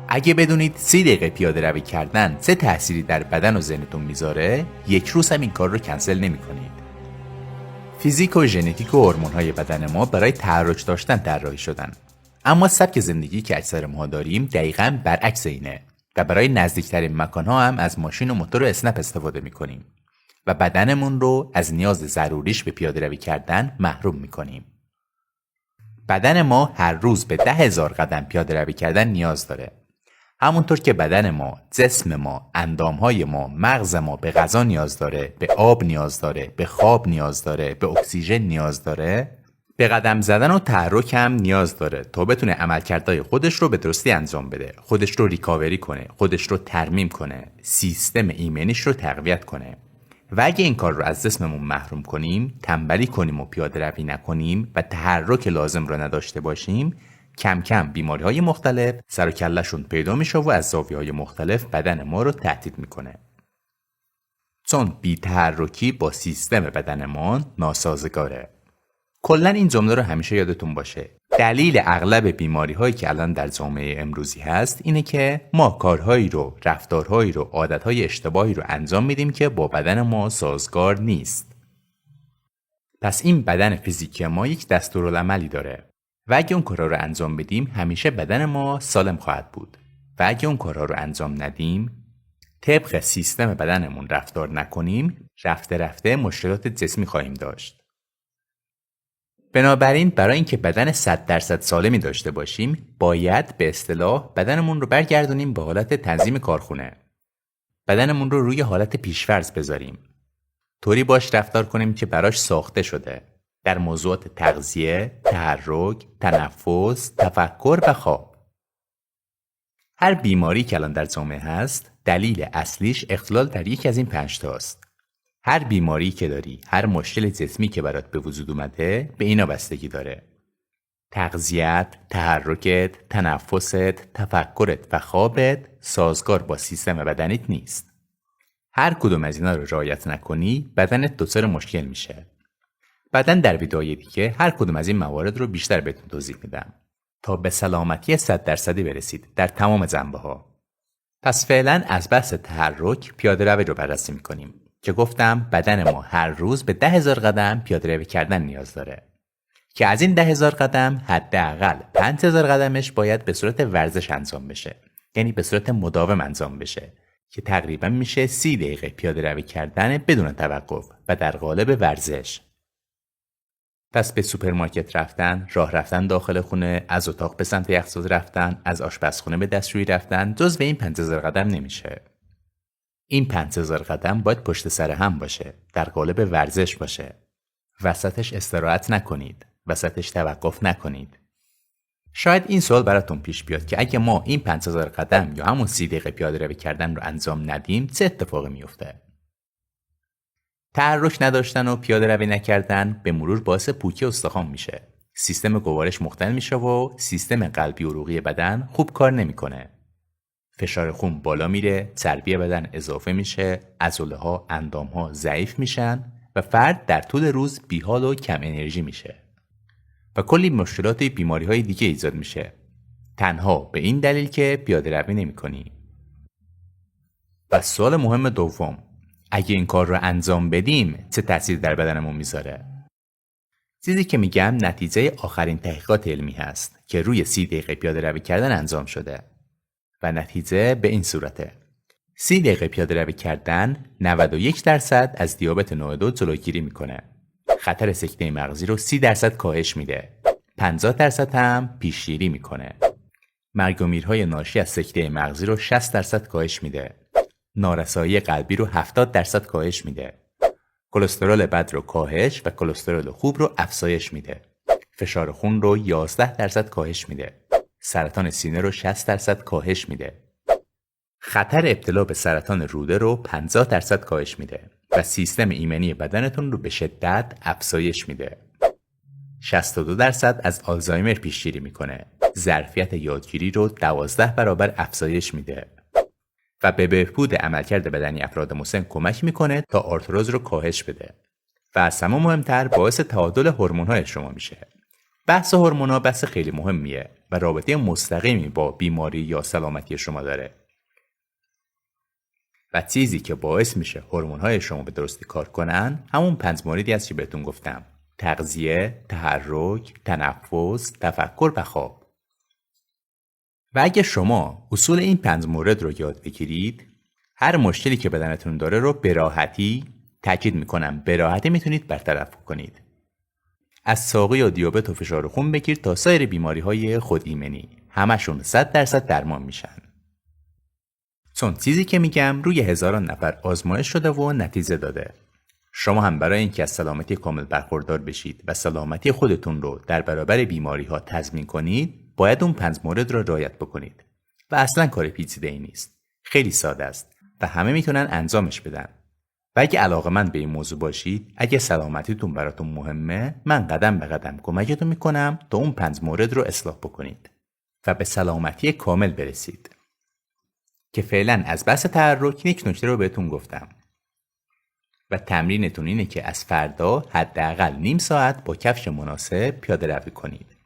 اگه بدونید 30 دقیقه پیاده روی کردن چه تأثیری در بدن و ذهنتون میذاره، یک روز هم این کار رو کنسل نمی کنید. فیزیک و ژنتیک و هورمون‌های بدن ما برای تحرک داشتن طراحی شدن. اما سبک زندگی که اکثر ما داریم دقیقاً برعکس اینه و برای نزدیکترین مکان‌ها هم از ماشین و موتور و اسنپ استفاده می‌کنیم و بدنمون رو از نیاز ضروریش به پیاده روی کردن محروم می‌کنیم. بدن ما هر روز به 10,000 قدم پیاده روی کردن نیاز داره. همونطور که بدن ما، جسم ما، اندامهای ما، مغز ما به غذا نیاز داره، به آب نیاز داره، به خواب نیاز داره، به اکسیژن نیاز داره، به قدم زدن و تحرک هم نیاز داره تا بتونه عملکردهای خودش رو به درستی انجام بده، خودش رو ریکاوری کنه، خودش رو ترمیم کنه، سیستم ایمنیش رو تقویت کنه. و اگه این کار رو از جسممون محروم کنیم، تنبلی کنیم و پیاده روی نکنیم و تحرک لازم رو نداشته باشیم، کم کم بیماری‌های مختلف سر و کله‌شون پیدا میشه و از زاویه‌های مختلف بدن ما رو تهدید میکنه. چون بی‌تحرکی با سیستم بدن ما ناسازگاره. کلاً این جمله رو همیشه یادتون باشه. دلیل اغلب بیماری‌هایی که الان در جامعه امروزی هست اینه که ما کارهایی رو، رفتارهایی رو، عادتهای اشتباهی رو انجام میدیم که با بدن ما سازگار نیست. پس این بدن فیزیکی ما یک دستورالعملی داره. و اگه اون کارها رو انجام بدیم همیشه بدن ما سالم خواهد بود و اگه اون کارها رو انجام ندیم طبق سیستم بدنمون رفتار نکنیم رفته رفته مشکلات جسمی خواهیم داشت. بنابراین برای اینکه بدن 100% سالمی داشته باشیم باید به اصطلاح بدنمون رو برگردونیم به حالت تنظیم کارخونه. بدنمون رو روی حالت پیش‌فرض بذاریم. طوری باش رفتار کنیم که براش ساخته شده. در موضوعات تغذیه، تحرک، تنفس، تفکر و خواب. هر بیماری که الان در جامعه هست، دلیل اصلیش اختلال در یکی از این 5 تاست. هر بیماری که داری، هر مشکل جسمی که برات به وجود اومده، به اینا بستگی داره. تغذیت، تحرکت، تنفست، تفکرت و خوابت سازگار با سیستم بدنیت نیست. هر کدوم از اینا رو رعایت نکنی، بدنت دچار مشکل میشه. بعدن در ویدئوی دیگه هر کدوم از این موارد رو بیشتر بهتون توضیح میدم تا به سلامتی 100% برسید در تمام جنبه‌ها. پس فعلا از بحث تحرک پیاده روی رو بررسی میکنیم که گفتم بدن ما هر روز به 10,000 قدم پیاده روی کردن نیاز داره که از این 10,000 قدم حداقل 5,000 قدمش باید به صورت ورزش انجام بشه، یعنی به صورت مداوم انجام بشه که تقریبا میشه 30 دقیقه پیاده روی کردن بدون توقف و در قالب ورزش. پس به سوپرمارکت رفتن، راه رفتن داخل خونه، از اتاق به سمت یخچال رفتن، از آشپزخونه به دستشویی رفتن جزو این 5,000 قدم نمیشه. این 5,000 قدم باید پشت سر هم باشه، در قالب ورزش باشه. وسطش استراحت نکنید، وسطش توقف نکنید. شاید این سوال براتون پیش بیاد که اگه ما این 5,000 قدم یا همون 30 دقیقه پیاده روی کردن رو انجام ندیم چه اتفاقی میفته؟ تحرک نداشتن و پیاده روی نکردن به مرور باعث پوکی استخوان میشه. سیستم گوارش مختل میشه و سیستم قلبی و عروقی بدن خوب کار نمیکنه. فشار خون بالا میره، چربی بدن اضافه میشه، عضله‌ها، اندام‌ها ضعیف میشن و فرد در طول روز بیحال و کم انرژی میشه. و کلی مشکلات بیماری‌های دیگه ایجاد میشه. تنها به این دلیل که پیاده روی نمی‌کنی. و سوال مهم دوم، اگه این کار رو انجام بدیم چه تأثیری در بدنمون میذاره؟ چیزی که میگم نتیجه آخرین تحقیقات علمی هست که روی 30 دقیقه پیاده روی کردن انجام شده و نتیجه به این صورته: 30 دقیقه پیاده روی کردن 91% از دیابت نوع 2 جلوگیری میکنه، خطر سکته مغزی رو 30% کاهش میده، 50% هم پیشگیری میکنه، مرگ و میرهای ناشی از سکته مغزی رو 60% کاهش میده، نارسایی قلبی رو 70% کاهش میده، کلسترول بد رو کاهش و کلسترول خوب رو افزایش میده، فشار خون رو 11% کاهش میده، سرطان سینه رو 60% کاهش میده، خطر ابتلا به سرطان روده رو 50% کاهش میده و سیستم ایمنی بدنتون رو به شدت افزایش میده. 62% از آلزایمر پیشگیری میکنه، ظرفیت یادگیری رو 12 برابر افزایش میده و به بهبود عملکرد بدنی افراد مسن کمک میکنه تا آرتروز رو کاهش بده و از همه مهمتر باعث تعادل هورمون‌های شما میشه. بحث هورمون‌ها بحث خیلی مهمیه و رابطه مستقیمی با بیماری یا سلامتی شما داره. و چیزی که باعث میشه هورمون‌های شما به درستی کار کنن همون 5 موردی است که بهتون گفتم: تغذیه، تحرک، تنفس، تفکر و خواب. و اگه شما اصول این 5 مورد رو یاد بگیرید، هر مشکلی که بدنتون داره رو به راحتی، تاکید میکنم به راحتی، میتونید برطرف کنید. از ساقه و دیابت و فشار خون بگیر تا سایر بیماری‌های خود ایمنی، همشون 100% درمان میشن. چون چیزی که میگم روی هزاران نفر آزمایش شده و نتیجه داده. شما هم برای اینکه از سلامتی کامل برخوردار بشید و سلامتی خودتون رو در برابر بیماری‌ها تضمین کنید، باید اون 5 مورد رو رعایت بکنید. و اصلا کار پیچیده‌ای نیست. خیلی ساده است و همه میتونن انجامش بدن. و اگه علاقه‌مند به این موضوع باشید، اگه سلامتیتون براتون مهمه، من قدم به قدم کمکتون میکنم تا اون 5 مورد رو اصلاح بکنید و به سلامتی کامل برسید. که فعلا از بحث تحرک یک نکته رو بهتون گفتم. و تمرینتون اینه که از فردا حداقل نیم ساعت با کفش مناسب پیاده روی کنید.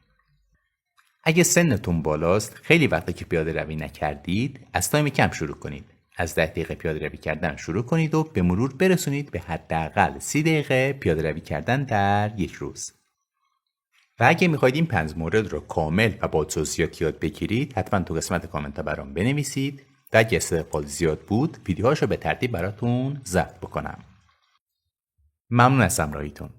اگه سنتون بالاست، خیلی وقتا که پیاده روی نکردید، از تایم کم شروع کنید. از 10 دقیقه پیاده روی کردن شروع کنید و به مرور برسونید به حداقل 30 دقیقه پیاده روی کردن در یک روز. و اگه میخواید این 5 مورد رو کامل و با جزئیات یاد بگیرید، حتما تو قسمت کامنت برام بنویسید و اگه استقبال زیاد بود، ویدیوهاشو به ترتیب براتون ضبط بکنم. ممنون از همراهیتون.